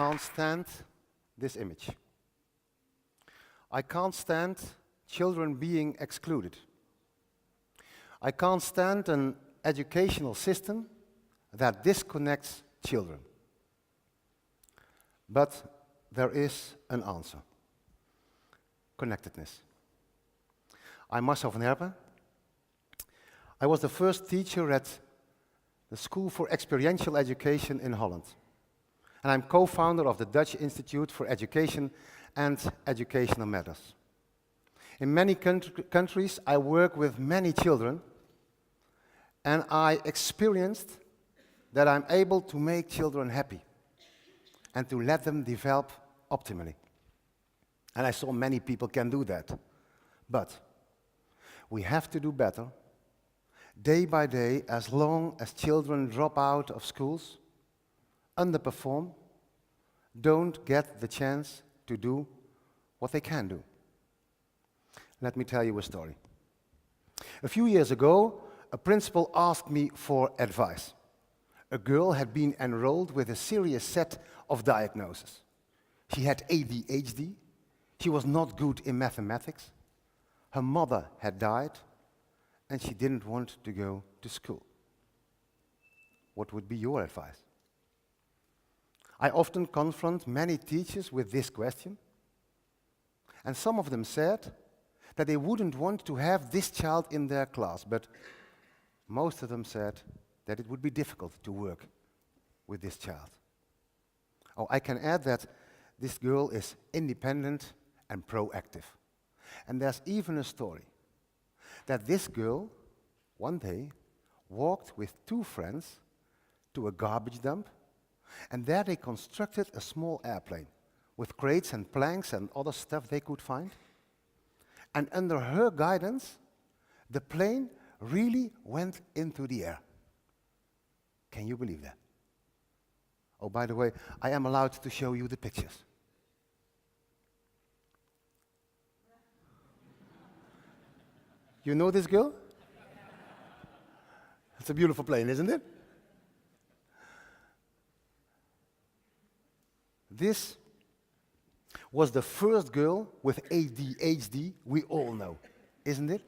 can't stand this image. I can't stand children being excluded. I can't stand an educational system that disconnects children. But there is an answer. Connectedness. I'm Marcel van Herpen. I was the first teacher at the School for Experiential Education in Holland. And I'm co-founder of the Dutch Institute for Education and Educational Matters. In many countries, I work with many children, and I experienced that I'm able to make children happy and to let them develop optimally. And I saw many people can do that. But we have to do better day by day, as long as children drop out of schools, underperform, don't get the chance to do what they can do. Let me tell you a story. A few years ago, a principal asked me for advice. A girl had been enrolled with a serious set of diagnoses. She had ADHD, she was not good in mathematics, her mother had died, and she didn't want to go to school. What would be your advice? I often confront many teachers with this question, and some of them said that they wouldn't want to have this child in their class, but most of them said that it would be difficult to work with this child. Oh, I can add that this girl is independent and proactive. And there's even a story that this girl, one day, walked with two friends to a garbage dump, and there they constructed a small airplane with crates and planks and other stuff they could find. And under her guidance, the plane really went into the air. Can you believe that? Oh, by the way, I am allowed to show you the pictures. You know this girl? It's a beautiful plane, isn't it? This was the first girl with ADHD we all know, isn't it?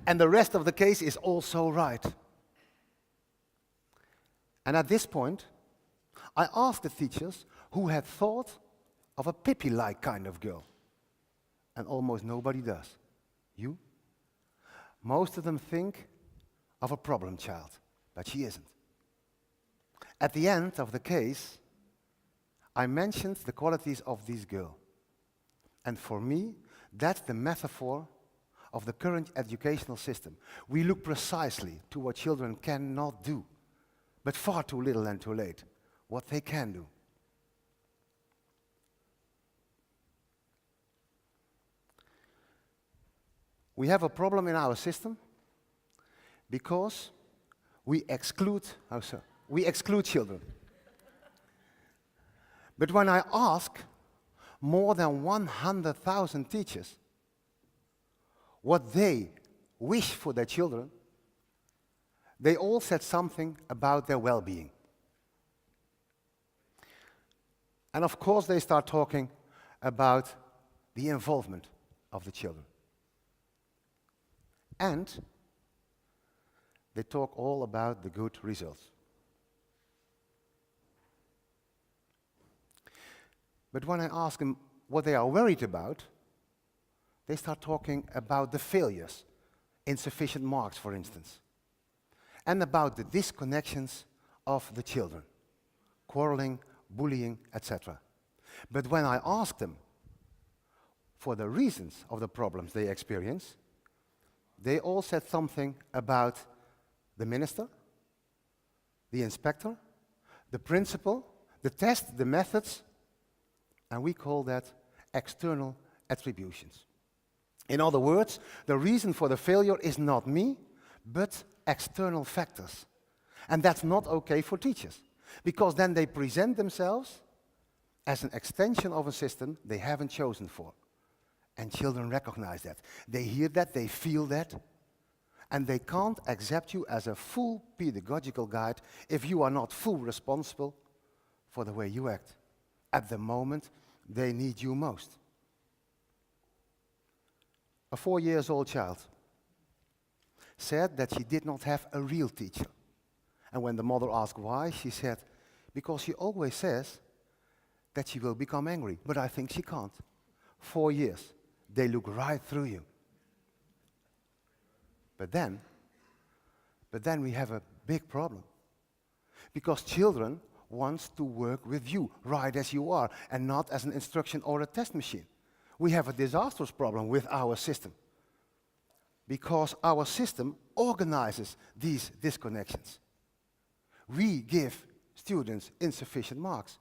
And the rest of the case is also right. And at this point, I asked the teachers who had thought of a Pippi-like kind of girl. And almost nobody does. You? Most of them think of a problem child, but she isn't. At the end of the case, I mentioned the qualities of this girl. And for me, that's the metaphor of the current educational system. We look precisely to what children cannot do, but far too little and too late, what they can do. We have a problem in our system because we exclude children. But when I ask more than 100,000 teachers what they wish for their children, they all said something about their well-being. And of course they start talking about the involvement of the children. And they talk all about the good results. But when I ask them what they are worried about, they start talking about the failures, insufficient marks, for instance, and about the disconnections of the children, quarreling, bullying, etc. But when I ask them for the reasons of the problems they experience, they all said something about the minister, the inspector, the principal, the test, the methods, and we call that external attributions. In other words, the reason for the failure is not me, but external factors. And that's not okay for teachers, because then they present themselves as an extension of a system they haven't chosen for. And children recognize that. They hear that, they feel that, and they can't accept you as a full pedagogical guide if you are not full responsible for the way you act at the moment they need you most. A 4-year-old child said that she did not have a real teacher. And when the mother asked why, she said, because she always says that she will become angry, but I think she can't. 4 years, they look right through you. But then we have a big problem. Because children want to work with you, right as you are, and not as an instruction or a test machine. We have a disastrous problem with our system. Because our system organizes these disconnections. We give students insufficient marks,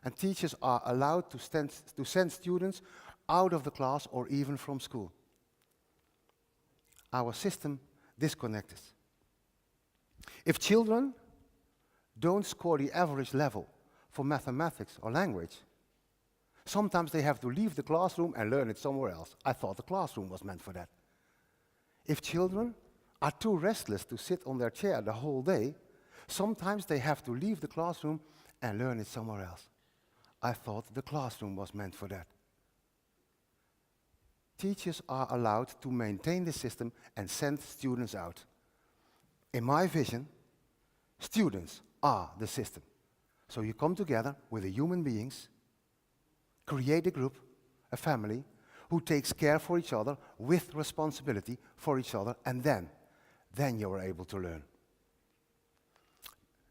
and teachers are allowed to send students out of the class or even from school. Our system disconnects us. If children don't score the average level for mathematics or language, sometimes they have to leave the classroom and learn it somewhere else. I thought the classroom was meant for that. If children are too restless to sit on their chair the whole day, sometimes they have to leave the classroom and learn it somewhere else. I thought the classroom was meant for that. Teachers are allowed to maintain the system and send students out. In my vision, students are the system. So you come together with the human beings, create a group, a family, who takes care for each other with responsibility for each other, and then you are able to learn.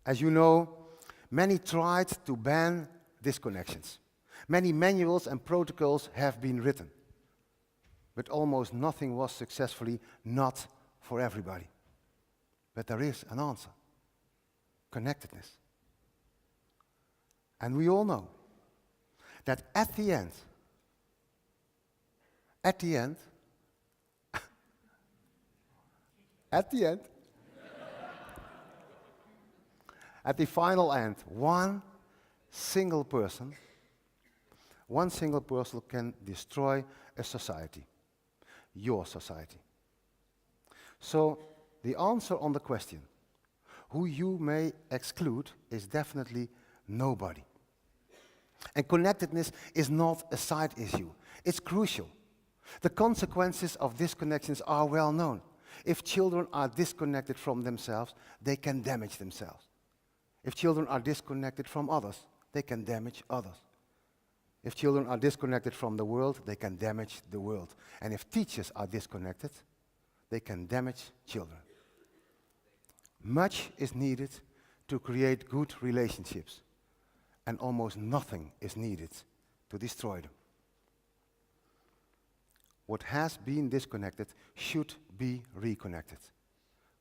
As you know, many tried to ban disconnections. Many manuals and protocols have been written, but almost nothing was successfully not for everybody. But there is an answer: connectedness. And we all know that at the end, at the final end, one single person can destroy a society, your society. So the answer on the question, who you may exclude, is definitely nobody. And connectedness is not a side issue. It's crucial. The consequences of disconnections are well known. If children are disconnected from themselves, they can damage themselves. If children are disconnected from others, they can damage others. If children are disconnected from the world, they can damage the world. And if teachers are disconnected, they can damage children. Much is needed to create good relationships, and almost nothing is needed to destroy them. What has been disconnected should be reconnected.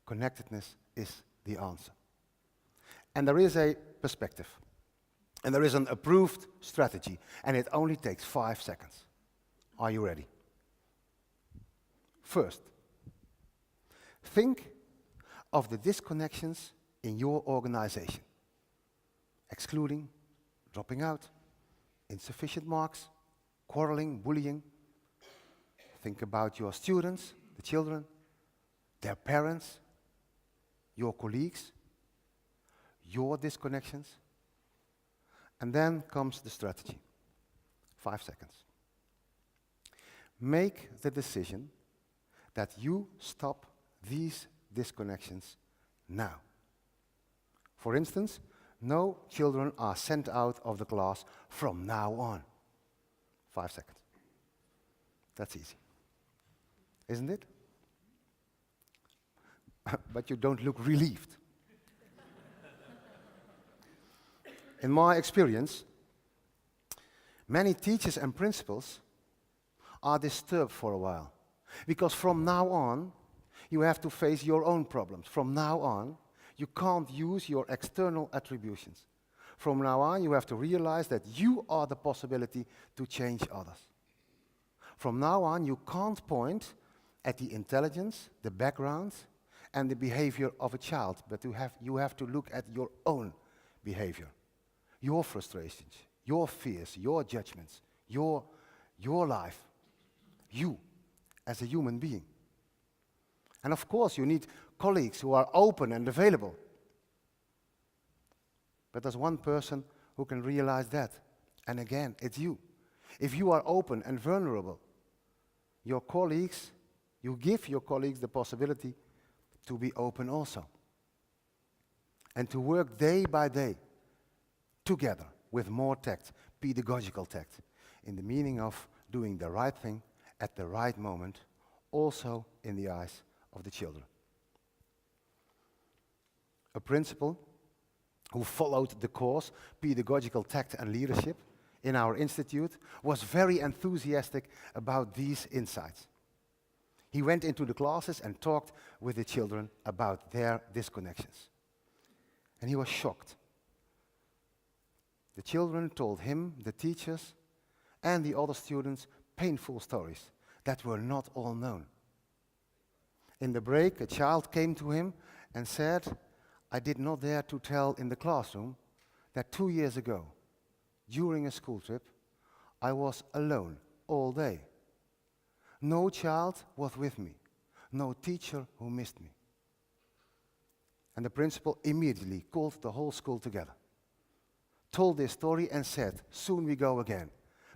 Connectedness is the answer. And there is a perspective. And there is an approved strategy. And it only takes 5 seconds. Are you ready? First, think of the disconnections in your organization. Excluding, dropping out, insufficient marks, quarreling, bullying. Think about your students, the children, their parents, your colleagues, your disconnections. And then comes the strategy. 5 seconds. Make the decision that you stop these disconnections now. For instance, no children are sent out of the class from now on. 5 seconds. That's easy. Isn't it? But you don't look relieved. In my experience, many teachers and principals are disturbed for a while. Because from now on, you have to face your own problems. From now on, you can't use your external attributions. From now on, you have to realize that you are the possibility to change others. From now on, you can't point at the intelligence, the background, and the behavior of a child, but you have to look at your own behavior, your frustrations, your fears, your judgments, your life, you as a human being. And of course, you need colleagues who are open and available. But there's one person who can realize that. And again, it's you. If you are open and vulnerable, your colleagues, you give your colleagues the possibility to be open also. And to work day by day together with more tact, pedagogical tact, in the meaning of doing the right thing at the right moment, also in the eyes of the children. A principal who followed the course, Pedagogical Tact and Leadership, in our institute, was very enthusiastic about these insights. He went into the classes and talked with the children about their disconnections. And he was shocked. The children told him, the teachers, and the other students painful stories that were not all known. In the break, a child came to him and said, "I did not dare to tell in the classroom that 2 years ago, during a school trip, I was alone all day. No child was with me, no teacher who missed me." And the principal immediately called the whole school together, told this story and said, "Soon we go again,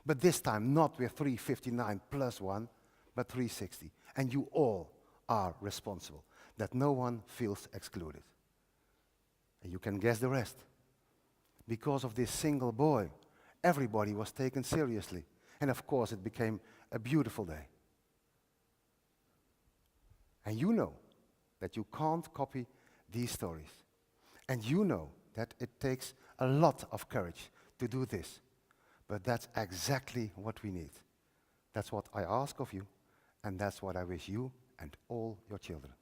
but this time not with 359 plus 1, but 360. And you all are responsible, that no one feels excluded." And you can guess the rest. Because of this single boy, everybody was taken seriously. And of course, it became a beautiful day. And you know that you can't copy these stories. And you know that it takes a lot of courage to do this. But that's exactly what we need. That's what I ask of you, and that's what I wish you and all your children.